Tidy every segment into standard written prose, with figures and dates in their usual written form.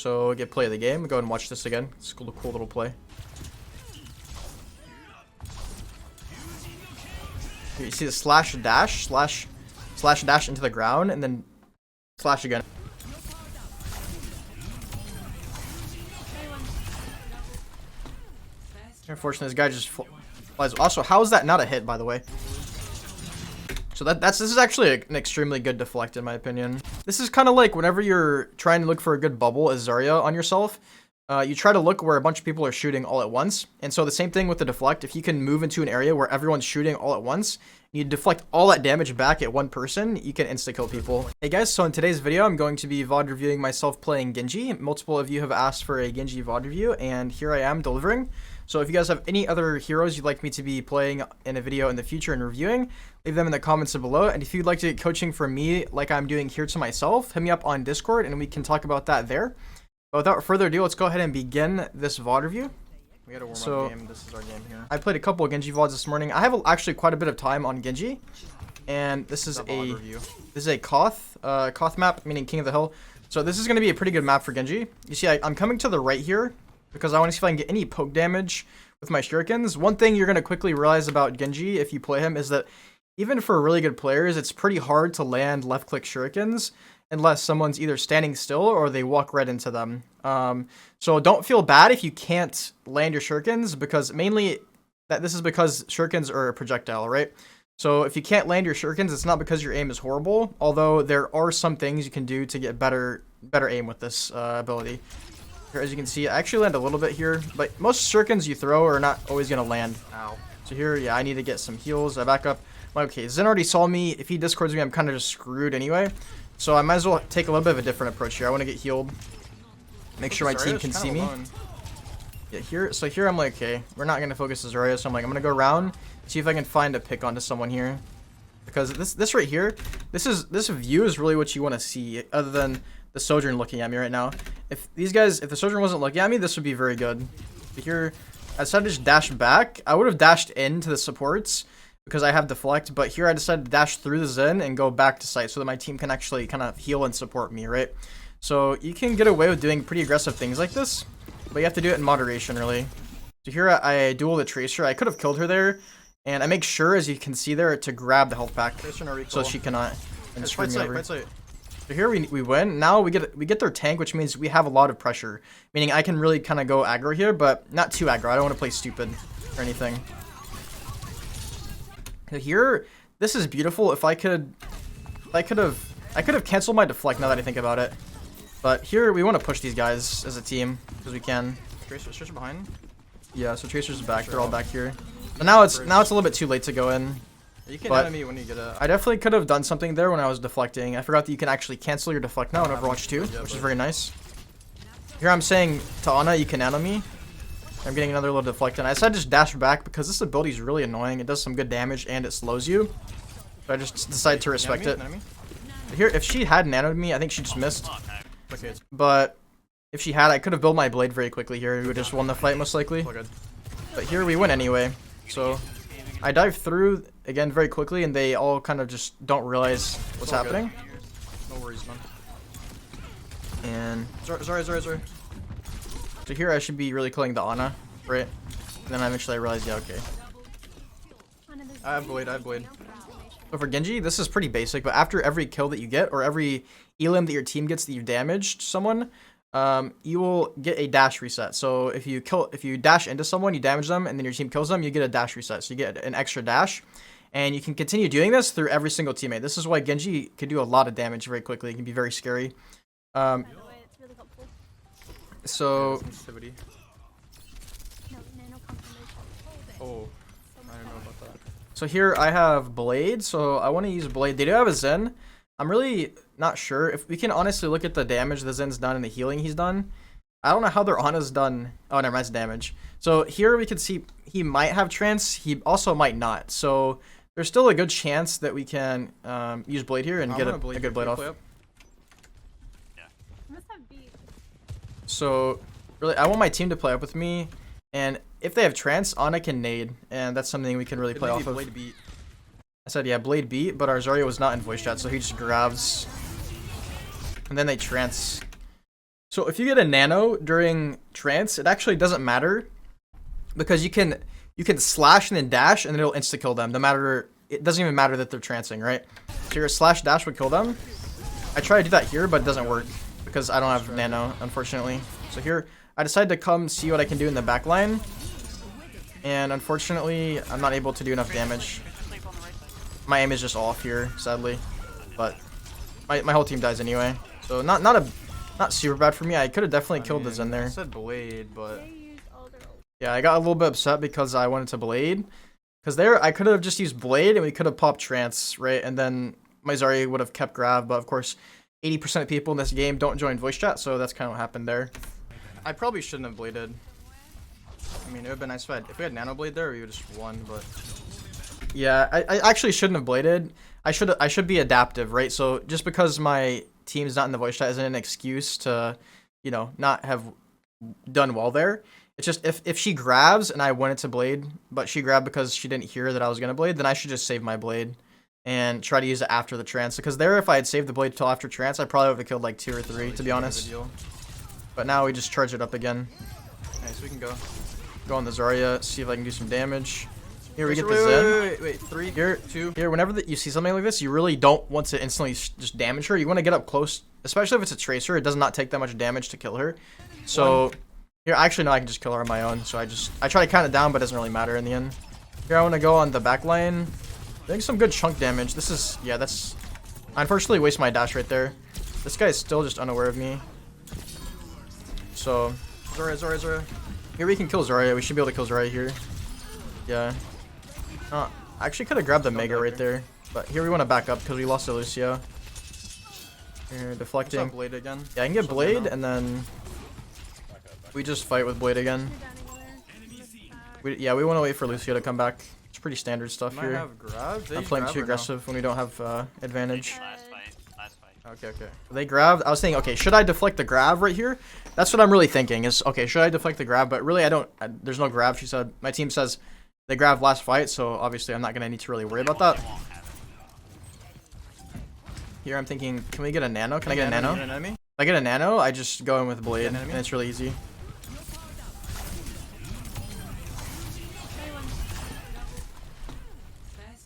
So get play of the game. Go and watch this again. It's a cool little play. Here, you see the slash dash into the ground, and then slash again. Unfortunately, this guy just flies. Also, how is that not a hit, by the way? So this is actually an extremely good deflect, in my opinion. This is kind of like whenever you're trying to look for a good bubble as Zarya on yourself, you try to look where a bunch of people are shooting all at once. And so the same thing with the deflect. If you can move into an area where everyone's shooting all at once, you deflect all that damage back at one person, you can insta-kill people. Hey guys, so in today's video, I'm going to be VOD reviewing myself playing Genji. Multiple of you have asked for a Genji VOD review, and here I am delivering. So if you guys have any other heroes you'd like me to be playing in a video in the future and reviewing, leave them in the comments below. And if you'd like to get coaching from me like I'm doing here to myself, hit me up on Discord and we can talk about that there. But without further ado, let's go ahead and begin this VOD review. We got a warm-up game. This is our game here. I played a couple of Genji VODs this morning. I have actually quite a bit of time on Genji. And this is a Koth map, meaning King of the Hill. So this is going to be a pretty good map for Genji. You see, I'm coming to the right here, because I want to see if I can get any poke damage with my shurikens. One thing you're going to quickly realize about Genji if you play him is that even for really good players, it's pretty hard to land left-click shurikens unless someone's either standing still or they walk right into them. So don't feel bad if you can't land your shurikens, because mainly this is because shurikens are a projectile, right? So if you can't land your shurikens, it's not because your aim is horrible, although there are some things you can do to get better aim with this ability. Here, as you can see, I actually land a little bit here, but most shurikens you throw are not always going to land. Ow. So here, yeah, I need to get some heals. I back up. Okay, Zen already saw me. If he discords me, I'm kind of just screwed anyway. So I might as well take a little bit of a different approach here. I want to get healed. Make sure my team can see me. Yeah, here I'm like, okay, we're not going to focus as Zarya, so I'm like, I'm going to go around, see if I can find a pick onto someone here. Because this right here, this view is really what you want to see, other than the Sojourn looking at me right now. If the Sojourn wasn't looking at me, this would be very good. But here, I decided to just dash back. I would have dashed into the supports because I have deflect, but here I decided to dash through the Zen and go back to site so that my team can actually kind of heal and support me, right? So you can get away with doing pretty aggressive things like this, but you have to do it in moderation, really. So here I duel the Tracer. I could have killed her there, and I make sure, as you can see there, to grab the health pack so she cannot screw me over. So here we win. Now we get their tank, which means we have a lot of pressure. Meaning I can really kind of go aggro here, but not too aggro. I don't want to play stupid or anything. Here, this is beautiful. If I could have canceled my deflect now that I think about it. But here we want to push these guys as a team because we can. Tracer behind. Yeah, so Tracer's back. They're all back here. But now it's a little bit too late to go in. You can enemy when you get a... I definitely could have done something there when I was deflecting. I forgot that you can actually cancel your deflect now in Overwatch 2, which is very nice. Here I'm saying to Ana, you can enemy. I'm getting another little deflect, and I decided to just dash back because this ability is really annoying. It does some good damage and it slows you. So I just decided to respect it. Here, if she had nanoed me, I think she just missed. But if she had, I could have built my blade very quickly here. We would have just won the fight most likely. But here we win anyway. So I dive through again very quickly, and they all kind of just don't realize what's happening. No worries, man. And Sorry. so here I should be really killing the Ana, right? And then eventually I realize, yeah, okay. I have blade. So for Genji, this is pretty basic, but after every kill that you get, or every elim that your team gets that you've damaged someone, you will get a dash reset. So if you dash into someone, you damage them, and then your team kills them, you get a dash reset. So you get an extra dash, and you can continue doing this through every single teammate. This is why Genji can do a lot of damage very quickly. It can be very scary. So Oh, I don't know about that. So here I have Blade, so I want to use Blade. They do have a Zen. I'm really not sure if we can honestly look at the damage the Zen's done and the healing he's done. I don't know how their Ana's done. Oh, never mind, it's damage. So here we can see he might have trance. He also might not. So there's still a good chance that we can use Blade here and get a good Blade off. So really, I want my team to play up with me, and if they have trance, Ana can nade, and that's something we can really play off of. Blade beat. I said, yeah, Blade beat, but our Zarya was not in voice chat, so he just grabs, and then they trance. So if you get a nano during trance, it actually doesn't matter because you can slash and then dash and it'll insta kill them. No matter, it doesn't even matter that they're trancing, right? So your slash dash would kill them. I try to do that here, but it doesn't work because I don't have nano, unfortunately. So here, I decided to come see what I can do in the back line. And unfortunately, I'm not able to do enough damage. My aim is just off here, sadly. But my whole team dies anyway. So not super bad for me. I could have definitely killed the Zen there. I said blade, but yeah, I got a little bit upset because I wanted to blade. Because there, I could have just used blade and we could have popped trance, right? And then my Zarya would have kept grab. But of course, 80% of people in this game don't join voice chat, so that's kind of what happened there. I probably shouldn't have bladed. I mean, it would have been nice if we had nano blade there, we would have just won. But yeah, I actually shouldn't have bladed. I should be adaptive, right? So just because my team's not in the voice chat isn't an excuse to, you know, not have done well there. It's just if she grabs and I wanted to blade, but she grabbed because she didn't hear that I was gonna blade, then I should just save my blade and try to use it after the trance. Because there, if I had saved the blade till after trance, I probably would have killed like 2 or 3, to be honest. But now we just charge it up again. Nice, we can go. Go on the Zarya, see if I can do some damage. Here we get the Zen. Wait, 3, here, 2. Here, whenever you see something like this, you really don't want to instantly just damage her. You want to get up close, especially if it's a tracer. It does not take that much damage to kill her. So here, actually, no, I can just kill her on my own. So I try to count it down, but it doesn't really matter in the end. Here, I want to go on the back line. Doing some good chunk damage. This is, yeah, that's... I unfortunately waste my dash right there. This guy is still just unaware of me. So... Zarya. Here we can kill Zarya. We should be able to kill Zarya here. Yeah. I actually could have grabbed the Mega right there. But here we want to back up because we lost to Lucio. Here, deflecting. Blade again. Yeah, I can get Blade and then... we just fight with Blade again. We want to wait for Lucio to come back. It's pretty standard stuff here. I'm playing too aggressive when we don't have advantage. Last fight. Okay. They grabbed. I was thinking, okay, should I deflect the grab right here? That's what I'm really thinking is, okay, should I deflect the grab? But really, there's no grab. She said, my team says they grabbed last fight, so obviously I'm not going to need to really worry about that. Here I'm thinking, can we get a nano? Can I get a nano? If I get a nano, I just go in with Blade, and it's really easy.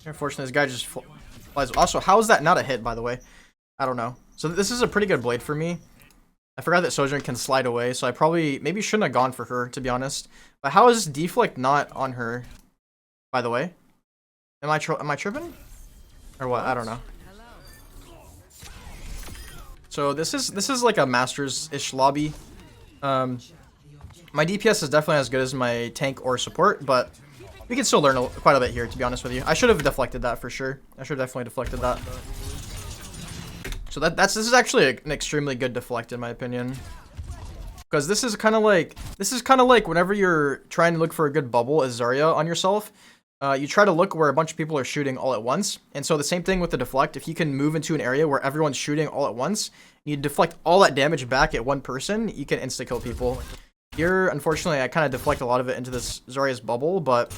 Unfortunately, this guy just flies. Also, how is that not a hit, by the way? I don't know. So this is a pretty good blade for me. I forgot that Sojourn can slide away, so I maybe shouldn't have gone for her, to be honest. But how is deflect not on her, by the way? Am I tripping? Or what? I don't know. So this is like a Masters-ish lobby. My DPS is definitely as good as my tank or support, but we can still learn quite a bit here, to be honest with you. I should have deflected that for sure. I should have definitely deflected that. So this is actually an extremely good deflect in my opinion. Because this is kind of like whenever you're trying to look for a good bubble as Zarya on yourself, you try to look where a bunch of people are shooting all at once. And so the same thing with the deflect. If you can move into an area where everyone's shooting all at once, you deflect all that damage back at one person, you can insta kill people. Here, unfortunately, I kind of deflect a lot of it into this Zarya's bubble, but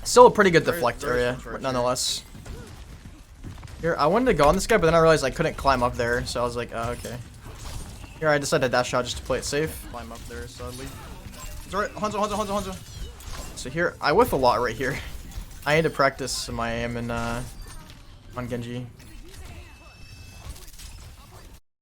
still a pretty good deflect area, nonetheless. Here, I wanted to go on this guy, but then I realized I couldn't climb up there, so I was like, oh, okay. Here, I decided to dash out just to play it safe. Climb up there, sadly. Hanzo. So here, I whiff a lot right here. I need to practice my aim on Genji.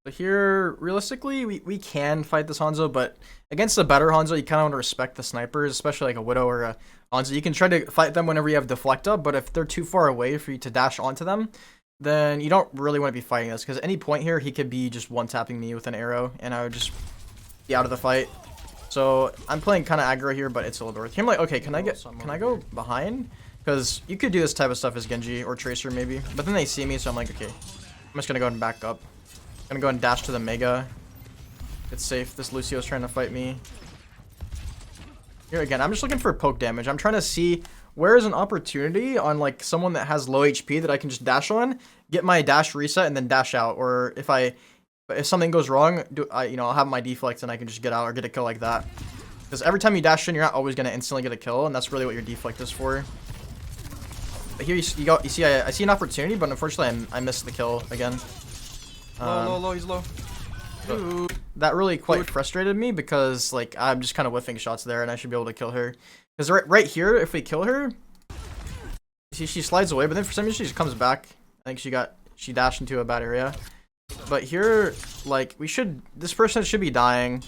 So here, realistically, we can fight this Hanzo, but against a better Hanzo, you kind of want to respect the snipers, especially like a Widow or a Hanzo. You can try to fight them whenever you have deflect up, but if they're too far away for you to dash onto them, then you don't really want to be fighting this, because at any point here, he could be just one-tapping me with an arrow, and I would just be out of the fight. So I'm playing kind of aggro here, but it's a little bit worth. I'm like, okay, can I go behind? Because you could do this type of stuff as Genji or Tracer maybe, but then they see me, so I'm like, okay, I'm just gonna go and back up. I'm gonna go and dash to the Mega. It's safe. This Lucio's trying to fight me. Here again, I'm just looking for poke damage. I'm trying to see where is an opportunity on like someone that has low HP that I can just dash on, get my dash reset, and then dash out. Or if something goes wrong, I'll have my deflect and I can just get out or get a kill like that. Because every time you dash in, you're not always gonna instantly get a kill, and that's really what your deflect is for. But here you see, I see an opportunity, but unfortunately I missed the kill again. Low, he's low. That really quite frustrated me because like I'm just kind of whiffing shots there and I should be able to kill her. Because right here, if we kill her, she slides away, but then for some reason she just comes back. I think she dashed into a bad area. But here, like this person should be dying.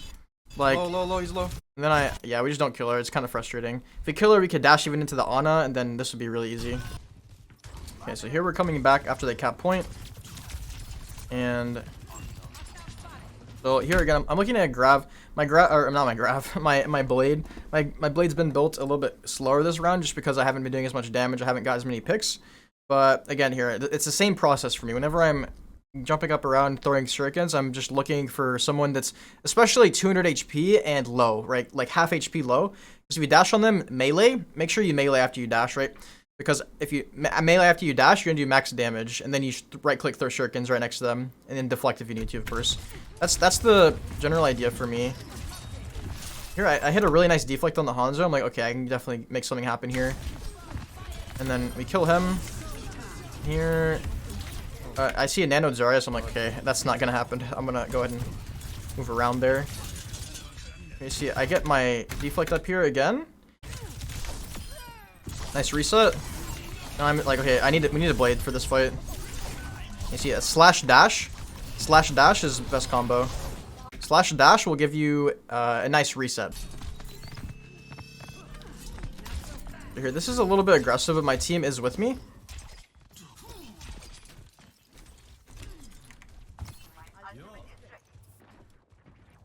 Like low, he's low. And then we just don't kill her. It's kind of frustrating. If we kill her, we could dash even into the Ana, and then this would be really easy. Okay, so here we're coming back after they cap point. And so here again, I'm looking at my blade. My blade's been built a little bit slower this round just because I haven't been doing as much damage. I haven't got as many picks. But again, here, it's the same process for me. Whenever I'm jumping up around throwing shurikens, I'm just looking for someone that's especially 200 HP and low, right? Like half HP low. So if you dash on them melee, make sure you melee after you dash, right? Because if you melee after you dash, you're gonna do max damage, and then you right click throw shurikens right next to them, and then deflect if you need to, of course. That's the general idea for me. Here I hit a really nice deflect on the Hanzo. I'm like, okay, I can definitely make something happen here. And then we kill him. Here. I see a nano Zarya, so I'm like, okay, that's not gonna happen. I'm gonna go ahead and move around there. You see, I get my deflect up here again. Nice reset. Now I'm like, okay, we need a blade for this fight. You see, a slash dash. Slash dash is the best combo. Slash dash will give you a nice reset. Here, this is a little bit aggressive, but my team is with me.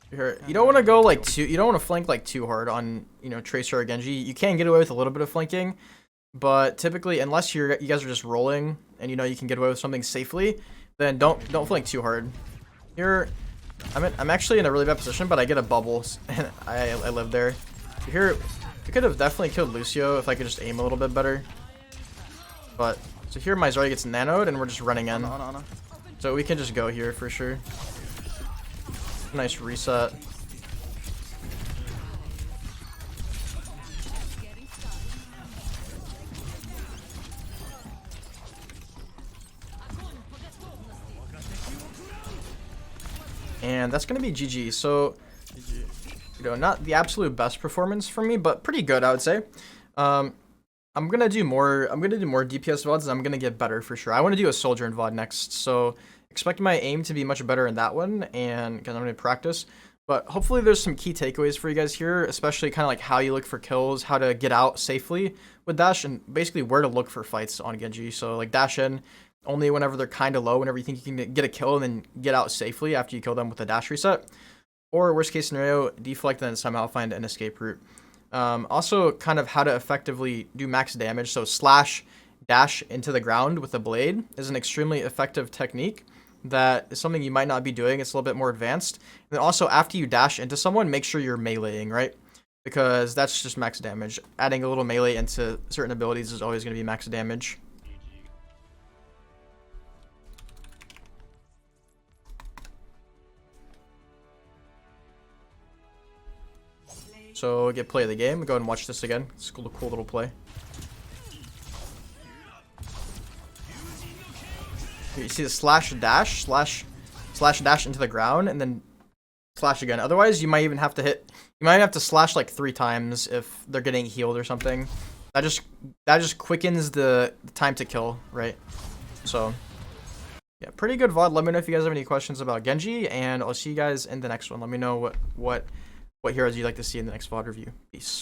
Here, you don't want to go like you don't want to flank like too hard on, you know, Tracer or Genji. You can get away with a little bit of flanking, but typically, unless you guys are just rolling and you know you can get away with something safely, then don't flank too hard. Here, I'm actually in a really bad position, but I get a bubble and I live there. Here, I could have definitely killed Lucio if I could just aim a little bit better. But so here my Zarya gets nanoed and we're just running in. So we can just go here for sure. Nice reset. And that's gonna be GG. So, you know, not the absolute best performance for me, but pretty good, I would say. I'm gonna do more DPS VODs, and I'm gonna get better for sure. I want to do a soldier in VOD next, so expect my aim to be much better in that one, and because I'm gonna practice. But hopefully there's some key takeaways for you guys here, especially kind of like how you look for kills, how to get out safely with dash, and basically where to look for fights on Genji. So like dash in only whenever they're kind of low, whenever you think you can get a kill, and then get out safely after you kill them with a dash reset. Or worst case scenario, deflect and then somehow find an escape route. Also kind of how to effectively do max damage. So slash dash into the ground with a blade is an extremely effective technique that is something you might not be doing. It's a little bit more advanced. And then also after you dash into someone, make sure you're meleeing, right? Because that's just max damage. Adding a little melee into certain abilities is always going to be max damage. So get play of the game. Go ahead and watch this again. It's a cool little play. You see the slash dash into the ground, and then slash again. Otherwise, you might even have to you might have to slash like 3 times if they're getting healed or something. That just quickens the time to kill, right? So yeah, pretty good VOD. Let me know if you guys have any questions about Genji, and I'll see you guys in the next one. Let me know what heroes you'd like to see in the next VOD review. Peace.